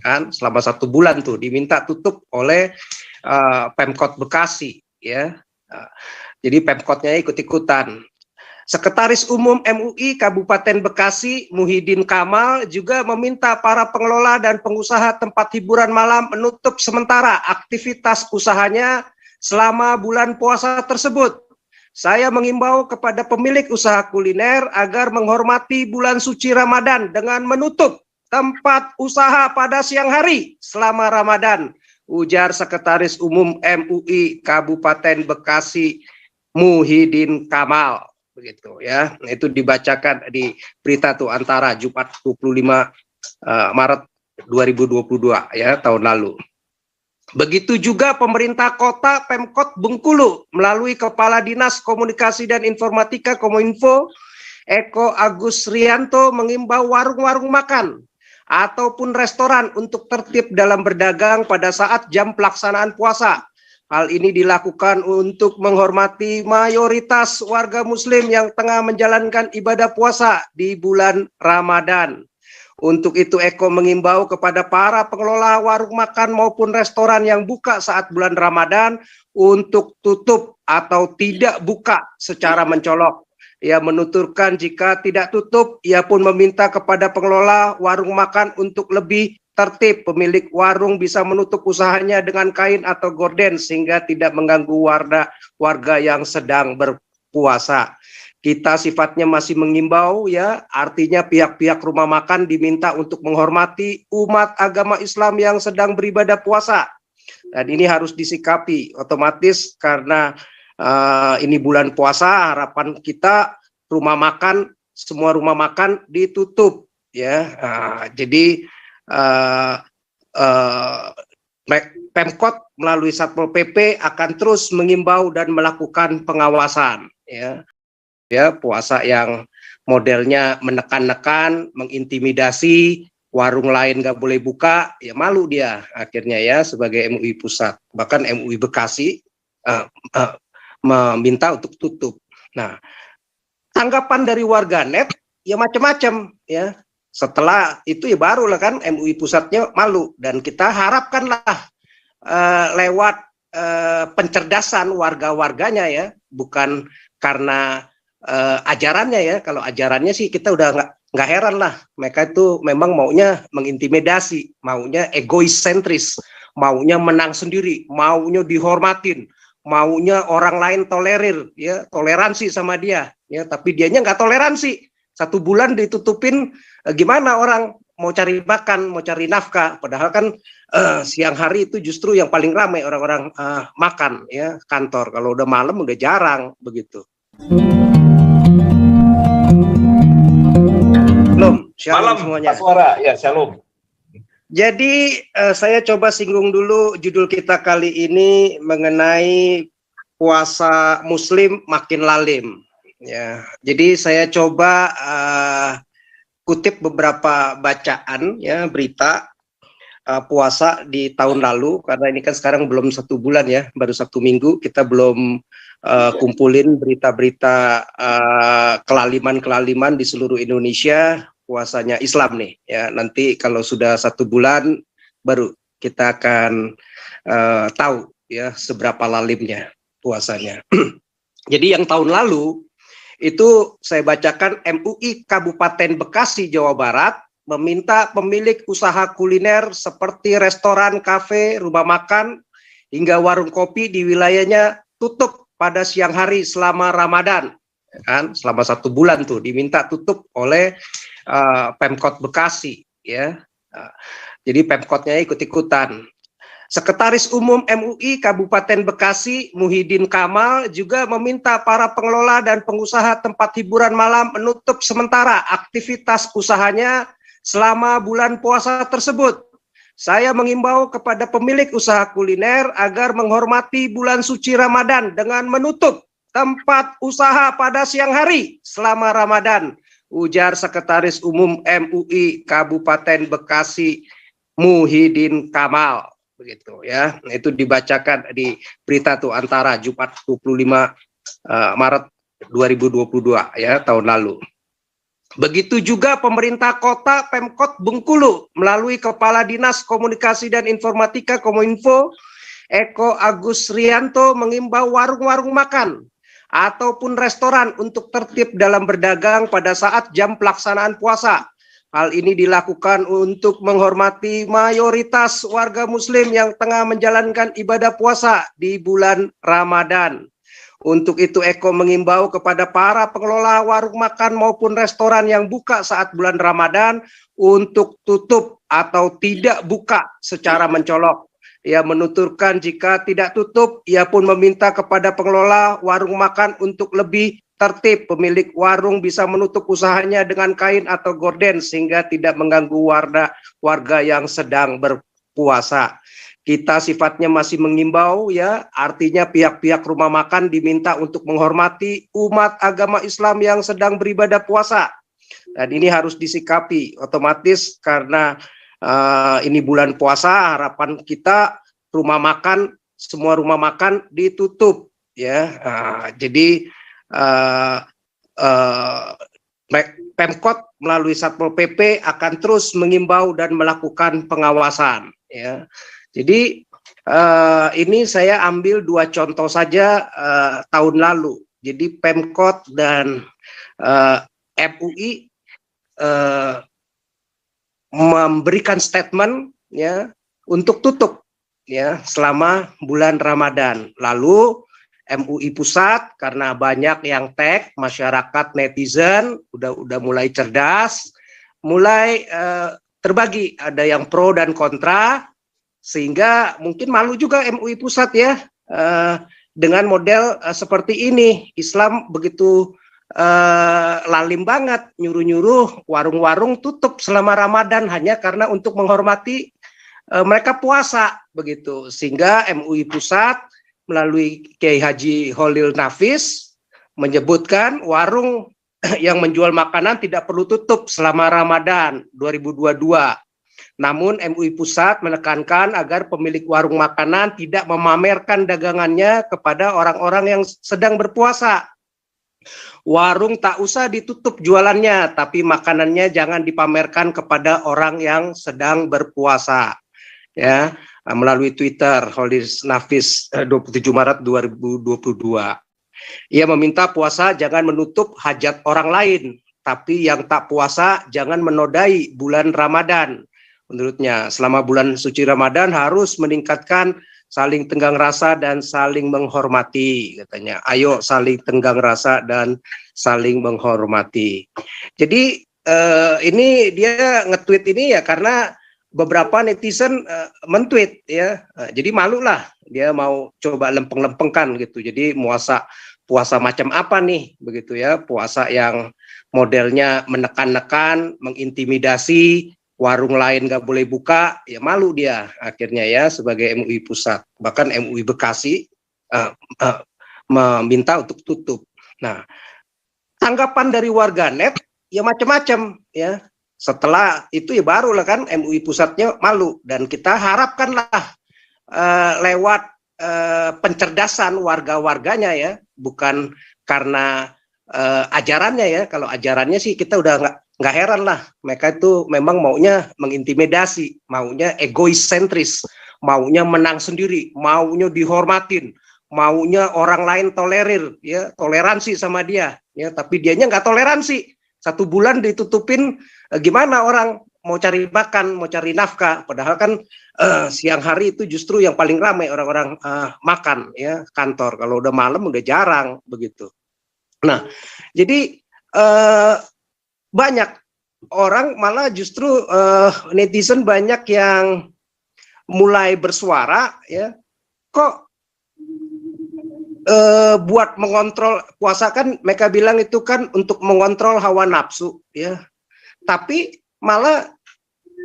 kan, selama 1 bulan tuh diminta tutup oleh Pemkot Bekasi, ya. Jadi Pemkotnya ikut-ikutan. Sekretaris Umum MUI Kabupaten Bekasi, Muhyiddin Kamal, juga meminta para pengelola dan pengusaha tempat hiburan malam menutup sementara aktivitas usahanya selama bulan puasa tersebut. Saya mengimbau kepada pemilik usaha kuliner agar menghormati bulan suci Ramadan dengan menutup tempat usaha pada siang hari selama Ramadan, ujar Sekretaris Umum MUI Kabupaten Bekasi, Muhyiddin Kamal. Begitu ya. Itu dibacakan di berita tuh Antara Jumat 25 Maret 2022 ya, tahun lalu. Begitu juga pemerintah kota Pemkot Bengkulu melalui Kepala Dinas Komunikasi dan Informatika Kominfo Eko Agus Rianto mengimbau warung-warung makan ataupun restoran untuk tertib dalam berdagang pada saat jam pelaksanaan puasa. Hal ini dilakukan untuk menghormati mayoritas warga muslim yang tengah menjalankan ibadah puasa di bulan Ramadan. Untuk itu Eko mengimbau kepada para pengelola warung makan maupun restoran yang buka saat bulan Ramadan untuk tutup atau tidak buka secara mencolok. Ia menuturkan jika tidak tutup, ia pun meminta kepada pengelola warung makan untuk lebih tertib. Pemilik warung bisa menutup usahanya dengan kain atau gorden sehingga tidak mengganggu warga yang sedang berpuasa. Kita sifatnya masih mengimbau ya, artinya pihak-pihak rumah makan diminta untuk menghormati umat agama Islam yang sedang beribadah puasa. Dan ini harus disikapi otomatis karena ini bulan puasa, harapan kita semua rumah makan ditutup ya. Jadi Pemkot melalui Satpol PP akan terus mengimbau dan melakukan pengawasan ya. Ya, puasa yang modelnya menekan-nekan, mengintimidasi, warung lain nggak boleh buka, ya malu dia akhirnya ya sebagai MUI Pusat. Bahkan MUI Bekasi meminta untuk tutup. Nah, tanggapan dari warganet ya macam-macam ya. Setelah itu ya barulah kan MUI Pusatnya malu, dan kita harapkanlah lewat pencerdasan warga-warganya ya, bukan karena ajarannya ya. Kalau ajarannya sih kita udah nggak heran lah, mereka itu memang maunya mengintimidasi, maunya egois sentris, maunya menang sendiri, maunya dihormatin, maunya orang lain toleransi sama dia ya, tapi dianya nggak toleransi. 1 bulan ditutupin, gimana orang mau cari makan, mau cari nafkah, padahal kan siang hari itu justru yang paling ramai orang-orang makan ya, kantor. Kalau udah malam udah jarang begitu. Shalom semuanya. Pak Suara, ya shalom. Jadi saya coba singgung dulu judul kita kali ini mengenai puasa Muslim makin lalim. Ya, jadi saya coba kutip beberapa bacaan ya, berita puasa di tahun lalu, karena ini kan sekarang belum 1 bulan ya, baru 1 minggu, kita belum kumpulin berita-berita kelaliman-kelaliman di seluruh Indonesia puasanya Islam nih ya. Nanti kalau sudah 1 bulan baru kita akan tahu ya seberapa lalimnya puasanya. Jadi yang tahun lalu itu saya bacakan, MUI Kabupaten Bekasi, Jawa Barat meminta pemilik usaha kuliner seperti restoran, kafe, rumah makan, hingga warung kopi di wilayahnya tutup pada siang hari selama Ramadan. Kan, selama 1 bulan tuh diminta tutup oleh Pemkot Bekasi ya. Jadi Pemkotnya ikut-ikutan. Sekretaris Umum MUI Kabupaten Bekasi, Muhyiddin Kamal, juga meminta para pengelola dan pengusaha tempat hiburan malam menutup sementara aktivitas usahanya selama bulan puasa tersebut. Saya mengimbau kepada pemilik usaha kuliner agar menghormati bulan suci Ramadan dengan menutup tempat usaha pada siang hari selama Ramadan, ujar Sekretaris Umum MUI Kabupaten Bekasi, Muhyiddin Kamal. Begitu ya. Itu dibacakan di berita tuh Antara Jumat 25 Maret 2022 ya, tahun lalu. Begitu juga pemerintah kota Pemkot Bengkulu melalui Kepala Dinas Komunikasi dan Informatika Kominfo Eko Agus Rianto mengimbau warung-warung makan ataupun restoran untuk tertib dalam berdagang pada saat jam pelaksanaan puasa. Hal ini dilakukan untuk menghormati mayoritas warga muslim yang tengah menjalankan ibadah puasa di bulan Ramadan. Untuk itu Eko mengimbau kepada para pengelola warung makan maupun restoran yang buka saat bulan Ramadan untuk tutup atau tidak buka secara mencolok. Ia menuturkan jika tidak tutup, ia pun meminta kepada pengelola warung makan untuk lebih tertib. Pemilik warung bisa menutup usahanya dengan kain atau gorden sehingga tidak mengganggu warga yang sedang berpuasa. Kita sifatnya masih mengimbau ya, artinya pihak-pihak rumah makan diminta untuk menghormati umat agama Islam yang sedang beribadah puasa. Dan ini harus disikapi otomatis karena ini bulan puasa, harapan kita semua rumah makan ditutup ya. Jadi Pemkot melalui Satpol PP akan terus mengimbau dan melakukan pengawasan ya. Jadi ini saya ambil 2 contoh saja tahun lalu. Jadi Pemkot dan MUI memberikan statement ya untuk tutup ya selama bulan Ramadan. Lalu MUI pusat karena banyak yang tag masyarakat netizen udah mulai cerdas, mulai terbagi, ada yang pro dan kontra. Sehingga mungkin malu juga MUI pusat ya dengan model seperti ini. Islam begitu lalim banget nyuruh-nyuruh warung-warung tutup selama Ramadan hanya karena untuk menghormati mereka puasa begitu. Sehingga MUI pusat melalui Kiai Haji Holil Nafis menyebutkan warung yang menjual makanan tidak perlu tutup selama Ramadan 2022. Namun MUI Pusat menekankan agar pemilik warung makanan tidak memamerkan dagangannya kepada orang-orang yang sedang berpuasa. Warung tak usah ditutup jualannya, tapi makanannya jangan dipamerkan kepada orang yang sedang berpuasa. Ya, melalui Twitter Holis Nafis 27 Maret 2022. Ia meminta puasa jangan menutup hajat orang lain, tapi yang tak puasa jangan menodai bulan Ramadan. Menurutnya, selama bulan suci Ramadan harus meningkatkan saling tenggang rasa dan saling menghormati, katanya. Ayo saling tenggang rasa dan saling menghormati. Jadi ini dia nge-tweet ini ya karena beberapa netizen men-tweet ya. Jadi malu lah, dia mau coba lempeng-lempengkan gitu. Jadi puasa macam apa nih begitu ya? Puasa yang modelnya menekan-nekan, mengintimidasi, warung lain nggak boleh buka, ya malu dia akhirnya ya sebagai MUI pusat. Bahkan MUI Bekasi meminta untuk tutup. Nah, tanggapan dari warganet ya macam-macam ya. Setelah itu ya barulah kan MUI pusatnya malu, dan kita harapkanlah lewat pencerdasan warga-warganya ya, bukan karena ajarannya ya. Kalau ajarannya sih kita udah nggak heran lah, mereka itu memang maunya mengintimidasi, maunya egois sentris, maunya menang sendiri, maunya dihormatin, maunya orang lain tolerir, ya toleransi sama dia, ya tapi dianya nggak toleransi. 1 bulan ditutupin, gimana orang mau cari makan, mau cari nafkah, padahal kan siang hari itu justru yang paling ramai orang-orang makan, ya kantor. Kalau udah malam udah jarang begitu. Nah, jadi banyak orang malah justru netizen banyak yang mulai bersuara ya, kok buat mengontrol puasa, kan mereka bilang itu kan untuk mengontrol hawa nafsu ya, tapi malah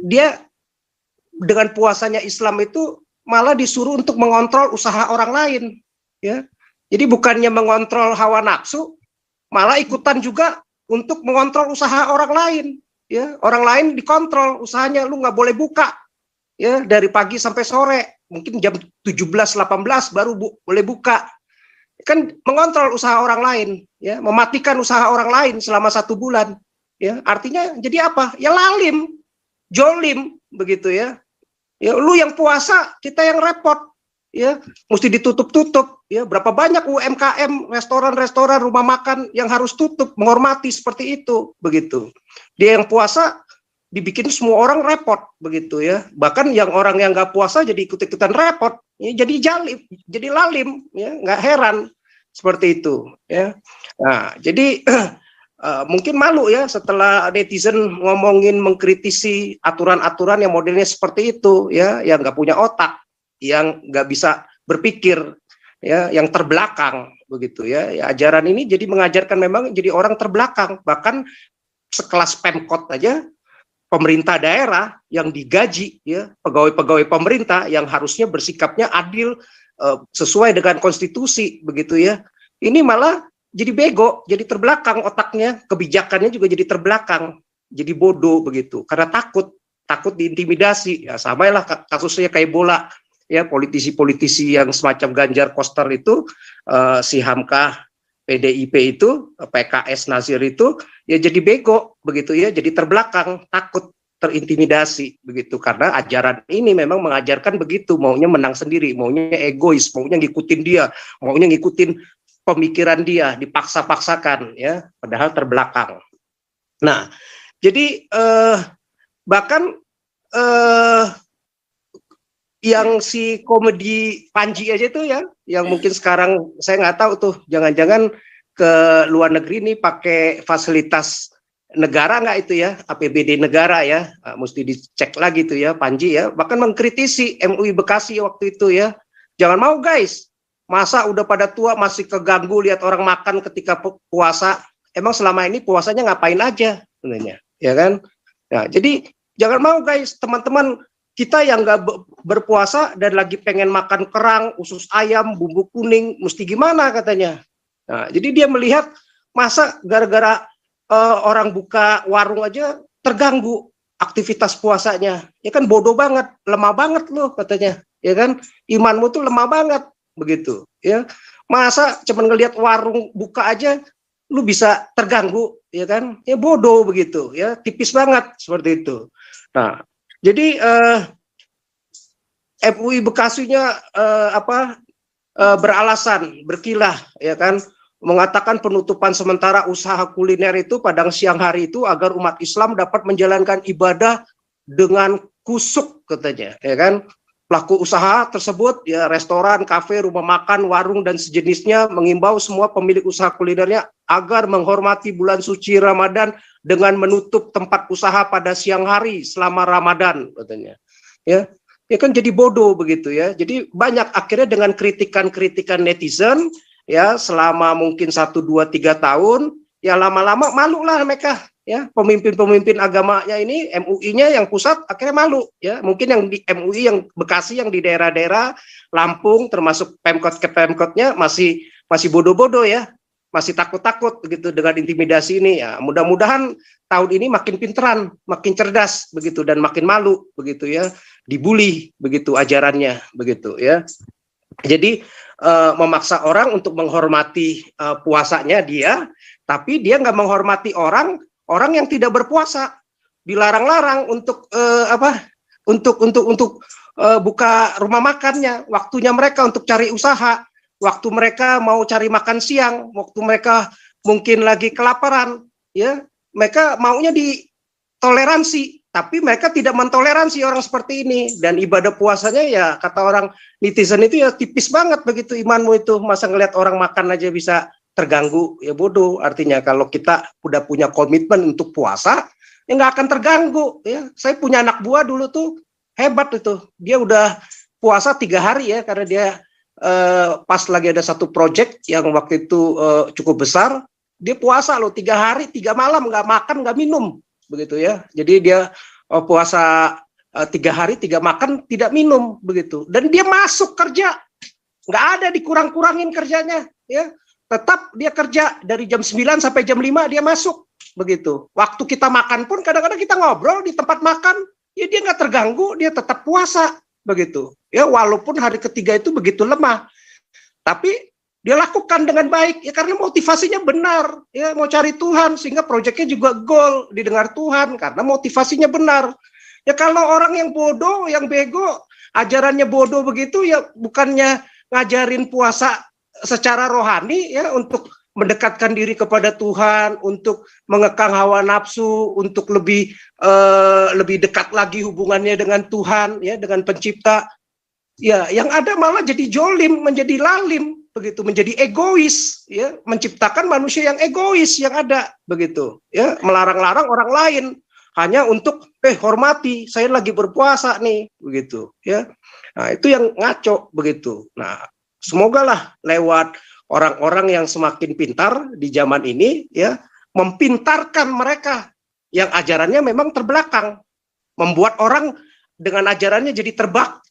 dia dengan puasanya Islam itu malah disuruh untuk mengontrol usaha orang lain ya. Jadi bukannya mengontrol hawa nafsu, malah ikutan juga untuk mengontrol usaha orang lain ya. Orang lain dikontrol usahanya, lu nggak boleh buka ya dari pagi sampai sore, mungkin jam 17-18 baru boleh buka. Kan mengontrol usaha orang lain ya, mematikan usaha orang lain selama 1 bulan. ya artinya jadi apa? Ya lalim, jolim begitu ya. Ya lu yang puasa, kita yang repot, ya mesti ditutup-tutup. Ya berapa banyak UMKM, restoran-restoran, rumah makan yang harus tutup, menghormati seperti itu, begitu. Dia yang puasa dibikin semua orang repot, begitu ya. Bahkan yang orang yang nggak puasa jadi ikut-ikutan repot, ya, jadi jalim, jadi lalim, ya nggak heran seperti itu, ya. Nah, jadi mungkin malu ya setelah netizen ngomongin mengkritisi aturan-aturan yang modelnya seperti itu, ya, yang nggak punya otak, yang nggak bisa berpikir, ya, yang terbelakang, begitu ya. Ya ajaran ini jadi mengajarkan memang jadi orang terbelakang, bahkan sekelas Pemkot aja. Pemerintah daerah yang digaji, ya pegawai-pegawai pemerintah yang harusnya bersikapnya adil sesuai dengan konstitusi, begitu ya. Ini malah jadi bego, jadi terbelakang otaknya, kebijakannya juga jadi terbelakang, jadi bodoh begitu, karena takut diintimidasi. Ya sama lah kasusnya kayak bola, ya politisi-politisi yang semacam Ganjar Koster itu, si Hamka PDIP itu, PKS Nazir itu, ya jadi bego begitu ya, jadi terbelakang, takut terintimidasi begitu, karena ajaran ini memang mengajarkan begitu, maunya menang sendiri, maunya egois, maunya ngikutin dia, maunya ngikutin pemikiran dia, dipaksa-paksakan ya, padahal terbelakang. Nah, jadi bahkan yang si komedi Panji aja tuh ya, yang mungkin sekarang saya nggak tahu tuh, jangan-jangan ke luar negeri nih pakai fasilitas negara nggak itu ya, APBD negara ya, mesti dicek lagi tuh ya Panji ya, bahkan mengkritisi MUI Bekasi waktu itu ya, jangan mau guys, masa udah pada tua masih keganggu lihat orang makan ketika puasa, emang selama ini puasanya ngapain aja sebenarnya, ya kan? Nah, jadi jangan mau guys, teman-teman kita yang nggak berpuasa dan lagi pengen makan kerang, usus ayam, bumbu kuning, mesti gimana katanya. Nah, jadi dia melihat masa gara-gara orang buka warung aja terganggu aktivitas puasanya. Ya kan bodoh banget, lemah banget loh katanya. Ya kan, imanmu tuh lemah banget begitu. Ya, masa cuman ngelihat warung buka aja lu bisa terganggu, ya kan? Ya bodoh begitu, ya tipis banget seperti itu. Nah, jadi MUI Bekasinya beralasan, berkilah, ya kan, mengatakan penutupan sementara usaha kuliner itu pada siang hari itu agar umat Islam dapat menjalankan ibadah dengan kusuk katanya, ya kan. Pelaku usaha tersebut, ya restoran, kafe, rumah makan, warung dan sejenisnya mengimbau semua pemilik usaha kulinernya agar menghormati bulan suci Ramadan dengan menutup tempat usaha pada siang hari selama Ramadan katanya. Ya kan jadi bodoh begitu ya. Jadi banyak akhirnya dengan kritikan-kritikan netizen ya selama mungkin 1, 2, 3 tahun, ya lama-lama malu lah mereka. Ya, pemimpin-pemimpin agamanya ini, MUI-nya yang pusat akhirnya malu ya. Mungkin yang di MUI yang Bekasi, yang di daerah-daerah Lampung termasuk Pemkot ke Pemkotnya masih bodoh-bodoh ya. Masih takut-takut begitu dengan intimidasi ini ya. Mudah-mudahan tahun ini makin pinteran, makin cerdas begitu dan makin malu begitu ya. Dibully begitu ajarannya begitu ya. Jadi memaksa orang untuk menghormati puasanya dia, tapi dia nggak menghormati orang yang tidak berpuasa, dilarang-larang untuk buka rumah makannya, waktunya mereka untuk cari usaha, waktu mereka mau cari makan siang, waktu mereka mungkin lagi kelaparan, ya mereka maunya ditoleransi, tapi mereka tidak mentoleransi orang seperti ini. Dan ibadah puasanya ya kata orang netizen itu ya tipis banget begitu imanmu itu, masa ngelihat orang makan aja bisa terganggu, ya bodoh. Artinya kalau kita udah punya komitmen untuk puasa, ya nggak akan terganggu ya. Saya punya anak buah dulu tuh hebat itu, dia udah puasa 3 hari ya, karena dia pas lagi ada satu project yang waktu itu cukup besar, dia puasa loh 3 hari 3 malam, nggak makan nggak minum begitu ya. Jadi dia puasa 3 hari 3 makan tidak minum begitu, dan dia masuk kerja, nggak ada dikurang-kurangin kerjanya ya. Tetap dia kerja dari jam 9 sampai jam 5 dia masuk begitu. Waktu kita makan pun kadang-kadang kita ngobrol di tempat makan, ya dia nggak terganggu, dia tetap puasa begitu. Ya walaupun hari ketiga itu begitu lemah. Tapi dia lakukan dengan baik ya karena motivasinya benar ya, mau cari Tuhan, sehingga proyeknya juga goal didengar Tuhan karena motivasinya benar. Ya kalau orang yang bodoh, yang bego, ajarannya bodoh begitu ya, bukannya ngajarin puasa secara rohani ya untuk mendekatkan diri kepada Tuhan, untuk mengekang hawa nafsu, untuk lebih dekat lagi hubungannya dengan Tuhan ya, dengan Pencipta. Ya, yang ada malah jadi jolim, menjadi lalim, begitu, menjadi egois, ya, menciptakan manusia yang egois yang ada, begitu, ya, melarang-larang orang lain hanya untuk hormati, saya lagi berpuasa nih, begitu, ya. Nah, itu yang ngaco, begitu. Nah, semoga lah lewat orang-orang yang semakin pintar di zaman ini, ya, mempintarkan mereka yang ajarannya memang terbelakang, membuat orang dengan ajarannya jadi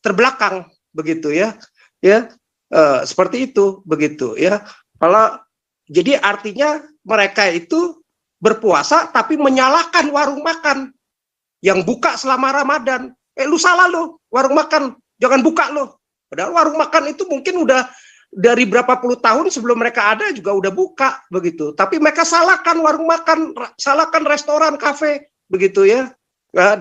terbelakang, begitu ya, seperti itu, begitu ya. Kalau jadi artinya mereka itu berpuasa tapi menyalahkan warung makan yang buka selama Ramadan. Lu salah lo, warung makan jangan buka lo. Padahal warung makan itu mungkin udah dari berapa puluh tahun sebelum mereka ada juga udah buka, begitu. Tapi mereka salahkan warung makan, salahkan restoran, kafe, begitu ya,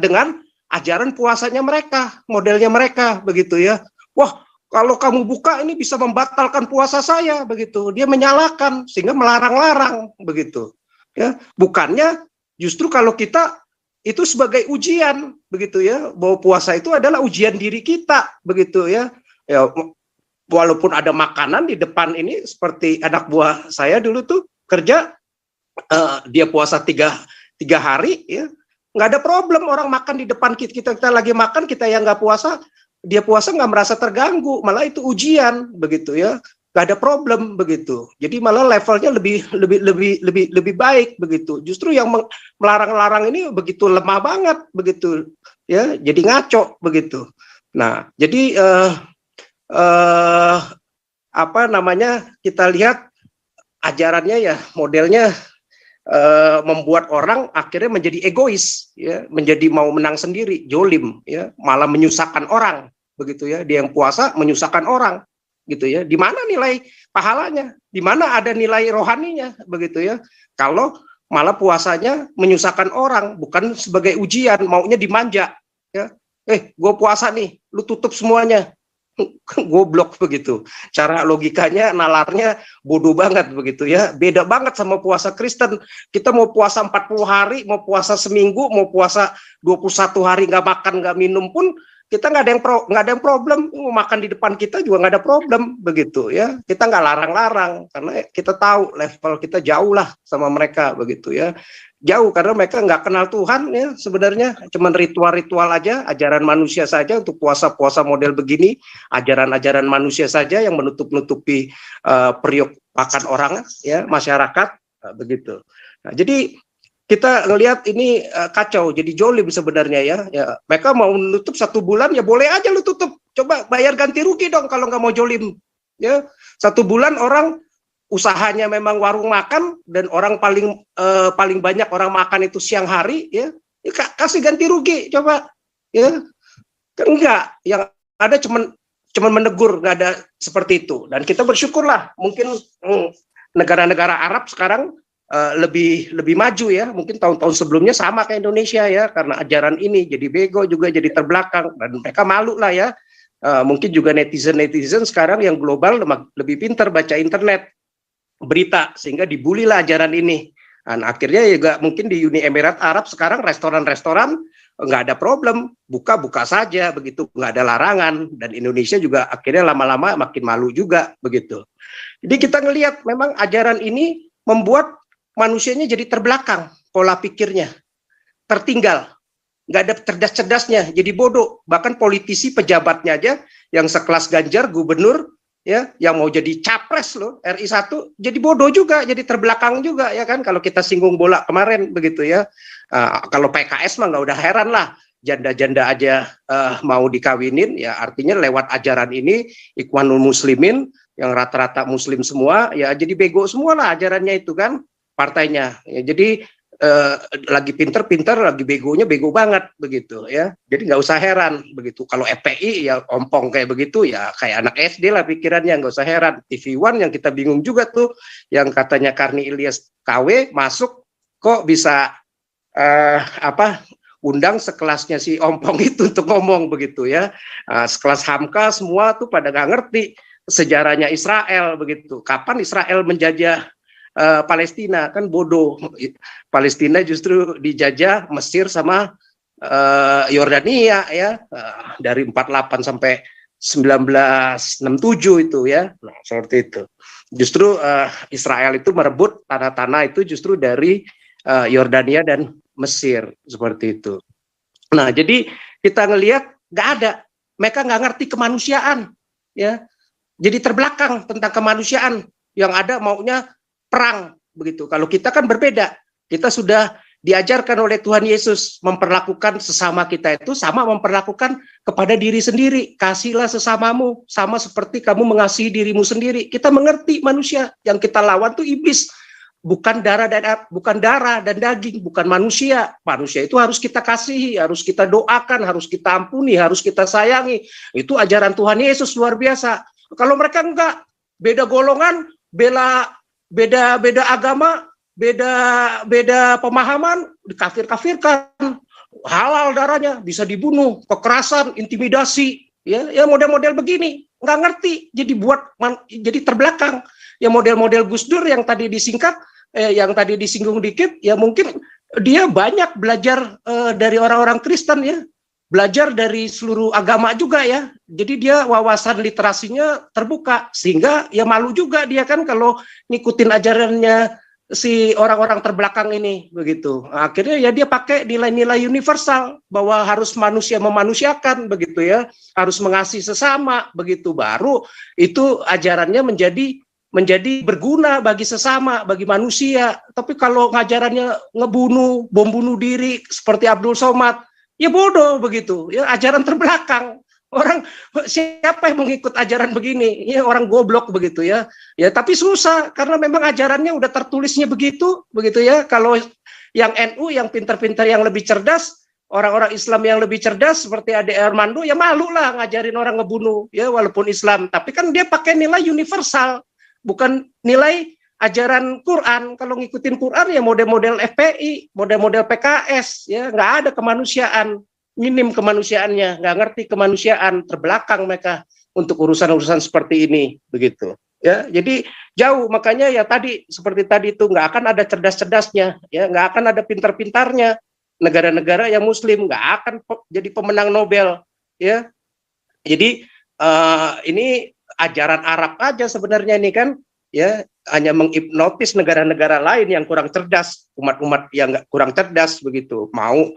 dengan ajaran puasanya mereka, modelnya mereka, begitu ya. Wah, kalau kamu buka ini bisa membatalkan puasa saya, begitu. Dia menyalahkan sehingga melarang-larang, begitu. Ya, bukannya justru kalau kita itu sebagai ujian, begitu ya. Bahwa puasa itu adalah ujian diri kita, begitu ya. Ya, walaupun ada makanan di depan ini, seperti anak buah saya dulu tuh kerja, dia puasa tiga hari, ya. Nggak ada problem orang makan di depan kita lagi makan, kita yang nggak puasa, dia puasa nggak merasa terganggu, malah itu ujian, begitu ya, nggak ada problem, begitu. Jadi malah levelnya lebih baik, begitu. Justru yang melarang-larang ini begitu lemah banget, begitu ya, jadi ngaco, begitu. Nah, jadi apa namanya, kita lihat ajarannya ya, modelnya membuat orang akhirnya menjadi egois, ya, menjadi mau menang sendiri, jolim, ya, malah menyusahkan orang, begitu ya. Dia yang puasa menyusahkan orang, gitu ya. Di mana nilai pahalanya? Di mana ada nilai rohaninya, begitu ya? Kalau malah puasanya menyusahkan orang, bukan sebagai ujian, maunya dimanja, ya. Gue puasa nih, lu tutup semuanya. Goblok, begitu. Cara logikanya, nalarnya bodoh banget, begitu ya. Beda banget sama puasa Kristen. Kita mau puasa 40 hari, mau puasa seminggu, mau puasa 21 hari nggak makan, nggak minum pun kita nggak ada yang problem. Mau makan di depan kita juga nggak ada problem, begitu ya. Kita nggak larang-larang karena kita tahu level kita jauh lah sama mereka, begitu ya. Jauh karena mereka nggak kenal Tuhan ya, sebenarnya cuman ritual-ritual aja, ajaran manusia saja untuk puasa-puasa model begini, ajaran-ajaran manusia saja yang menutup-nutupi periuk makan orang ya, masyarakat, begitu. Nah, jadi kita ngelihat ini kacau, jadi jolim sebenarnya ya. Mereka mau menutup 1 bulan ya boleh aja lu tutup, coba bayar ganti rugi dong kalau nggak mau jolim ya. 1 bulan orang usahanya memang warung makan dan orang paling banyak orang makan itu siang hari ya, kasih ganti rugi coba ya. Kan enggak, yang ada cuman menegur, nggak ada seperti itu. Dan kita bersyukurlah mungkin negara-negara Arab sekarang lebih maju ya, mungkin tahun-tahun sebelumnya sama kayak Indonesia ya, karena ajaran ini jadi bego juga, jadi terbelakang, dan mereka malu lah ya. Mungkin juga netizen sekarang yang global lebih pintar baca internet, berita, sehingga dibully lah ajaran ini. Dan akhirnya juga mungkin di Uni Emirat Arab sekarang restoran-restoran nggak ada problem, buka saja, begitu, nggak ada larangan. Dan Indonesia juga akhirnya lama-lama makin malu juga, begitu. Jadi kita ngelihat memang ajaran ini membuat manusianya jadi terbelakang, pola pikirnya tertinggal, nggak ada cerdas-cerdasnya, jadi bodoh. Bahkan politisi pejabatnya aja yang sekelas Ganjar, gubernur ya, yang mau jadi capres loh RI 1, jadi bodoh juga, jadi terbelakang juga ya kan. Kalau kita singgung bola kemarin, begitu ya. Kalau PKS mah nggak udah heran lah, janda-janda aja mau dikawinin ya, artinya lewat ajaran ini Ikhwanul Muslimin yang rata-rata muslim semua ya, jadi bego semua lah ajarannya itu kan, partainya ya. Jadi lagi pinter-pinter, lagi begonya bego banget begitu ya. Jadi nggak usah heran begitu. Kalau FPI ya ompong kayak begitu ya kayak anak SD lah pikirannya, nggak usah heran. TV One yang kita bingung juga tuh, yang katanya Karni Ilyas KW masuk kok bisa undang sekelasnya si ompong itu untuk ngomong begitu ya. Sekelas Hamka semua tuh pada nggak ngerti sejarahnya Israel begitu. Kapan Israel menjajah Palestina, kan bodoh. Palestina justru dijajah Mesir sama Yordania ya, dari 48 sampai 1967 itu ya. Nah, seperti itu. Justru Israel itu merebut tanah-tanah itu justru dari Yordania dan Mesir, seperti itu. Nah, jadi kita ngelihat nggak ada, mereka nggak ngerti kemanusiaan ya. Jadi terbelakang tentang kemanusiaan, yang ada maunya perang begitu. Kalau kita kan berbeda. Kita sudah diajarkan oleh Tuhan Yesus memperlakukan sesama kita itu sama memperlakukan kepada diri sendiri. Kasihlah sesamamu sama seperti kamu mengasihi dirimu sendiri. Kita mengerti manusia, yang kita lawan tuh iblis. Bukan darah dan daging, bukan manusia. Manusia itu harus kita kasihi, harus kita doakan, harus kita ampuni, harus kita sayangi. Itu ajaran Tuhan Yesus luar biasa. Kalau mereka enggak, beda golongan, beda agama, beda pemahaman, dikafir-kafirkan, halal darahnya, bisa dibunuh, kekerasan, intimidasi, ya model-model begini, nggak ngerti, jadi terbelakang. Ya model-model Gus Dur yang tadi disingkat, yang tadi disinggung dikit, ya mungkin dia banyak belajar dari orang-orang Kristen ya, belajar dari seluruh agama juga ya. Jadi dia wawasan literasinya terbuka, sehingga ya malu juga dia kan kalau ngikutin ajarannya si orang-orang terbelakang ini begitu. Akhirnya ya dia pakai nilai-nilai universal bahwa harus manusia memanusiakan begitu ya, harus mengasihi sesama begitu, baru itu ajarannya menjadi berguna bagi sesama, bagi manusia. Tapi kalau ngajarannya ngebunuh, bom bunuh diri seperti Abdul Somad, ya bodoh begitu, ya ajaran terbelakang. Orang siapa yang mengikut ajaran begini? Ya orang goblok begitu ya. Ya tapi susah karena memang ajarannya udah tertulisnya begitu ya. Kalau yang NU yang pintar-pintar yang lebih cerdas, orang-orang Islam yang lebih cerdas seperti Ade Armando ya malu lah ngajarin orang ngebunuh ya walaupun Islam. Tapi kan dia pakai nilai universal, bukan nilai ajaran Quran. Kalau ngikutin Quran ya model-model FPI, model-model PKS ya, nggak ada kemanusiaan. Minim kemanusiaannya, nggak ngerti kemanusiaan, terbelakang mereka untuk urusan-urusan seperti ini begitu ya. Jadi jauh, makanya ya tadi seperti tadi itu nggak akan ada cerdas-cerdasnya ya, nggak akan ada pintar-pintarnya. Negara-negara yang Muslim nggak akan jadi pemenang Nobel ya. Jadi ini ajaran Arab aja sebenarnya ini kan ya, hanya menghipnotis negara-negara lain yang kurang cerdas, umat-umat yang nggak kurang cerdas begitu, mau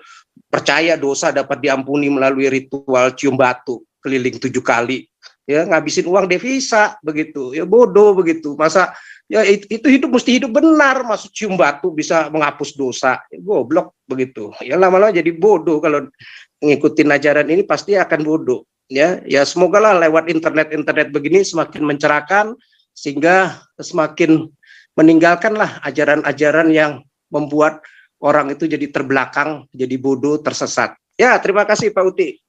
percaya dosa dapat diampuni melalui ritual cium batu keliling 7 kali ya, ngabisin uang devisa begitu ya, bodoh begitu. Masa ya itu hidup mesti hidup benar, masuk cium batu bisa menghapus dosa ya, goblok begitu ya. Lama-lama jadi bodoh, kalau ngikutin ajaran ini pasti akan bodoh ya. Ya semoga lah lewat internet begini semakin mencerahkan, sehingga semakin meninggalkanlah ajaran-ajaran yang membuat orang itu jadi terbelakang, jadi bodoh, tersesat. Ya, terima kasih Pak Uti.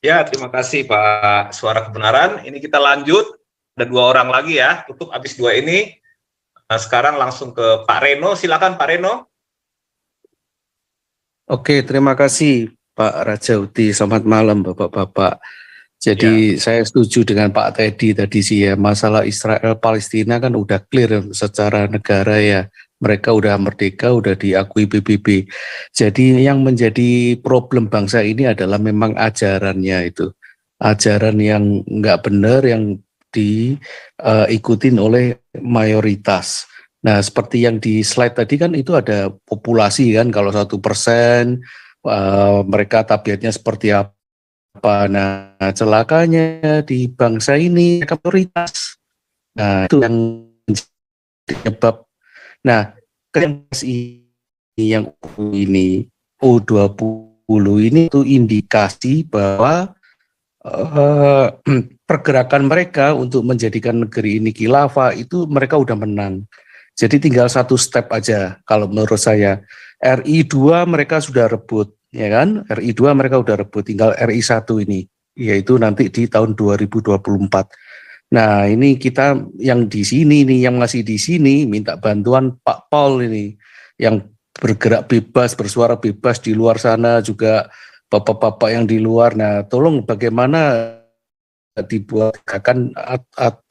Ya, terima kasih Pak Suara Kebenaran. Ini kita lanjut, ada 2 orang lagi ya, tutup habis 2 ini. Nah, sekarang langsung ke Pak Reno, silakan Pak Reno. Oke, terima kasih Pak Raja Uti. Selamat malam Bapak-Bapak. Jadi saya setuju dengan Pak Teddy tadi sih ya, masalah Israel Palestina kan udah clear secara negara ya. Mereka udah merdeka, udah diakui PBB. Jadi yang menjadi problem bangsa ini adalah memang ajarannya itu. Ajaran yang nggak benar, yang diikutin oleh mayoritas. Nah seperti yang di slide tadi kan itu ada populasi kan, kalau 1% mereka tabiatnya seperti apa. Nah celakanya di bangsa ini mereka mayoritas. Nah itu yang penyebab. Nah, yang ini U20 ini itu indikasi bahwa pergerakan mereka untuk menjadikan negeri ini khilafah itu mereka udah menang. Jadi tinggal 1 step aja kalau menurut saya. RI 2 mereka sudah rebut, ya kan? RI 2 mereka sudah rebut, tinggal RI 1 ini, yaitu nanti di tahun 2024. Nah, ini kita yang di sini nih, yang masih di sini minta bantuan Pak Paul ini, yang bergerak bebas, bersuara bebas di luar sana juga, bapak-bapak yang di luar. Nah, tolong bagaimana dibuat gerakan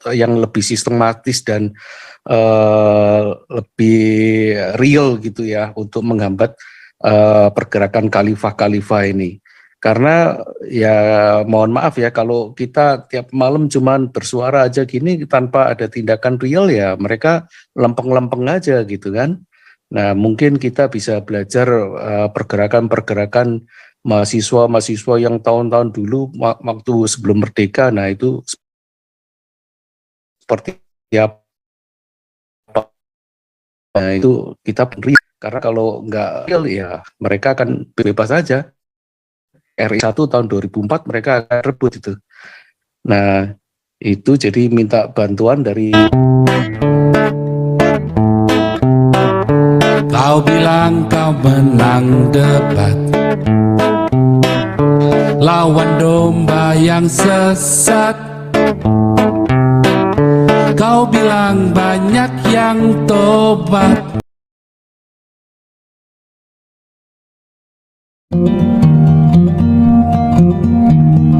yang lebih sistematis dan lebih real gitu ya untuk menghambat pergerakan khalifah-khalifah ini. Karena ya mohon maaf ya kalau kita tiap malam cuman bersuara aja gini tanpa ada tindakan real ya mereka lempeng-lempeng aja gitu kan. Nah mungkin kita bisa belajar pergerakan-pergerakan mahasiswa-mahasiswa yang tahun-tahun dulu waktu sebelum merdeka, nah itu seperti apa? Nah itu kita beri, karena kalau nggak real ya mereka akan bebas saja. RI 1 tahun 2004 mereka akan rebut itu. Nah itu jadi minta bantuan dari. Kau bilang kau menang debat lawan domba yang sesat. Kau bilang banyak yang tobat.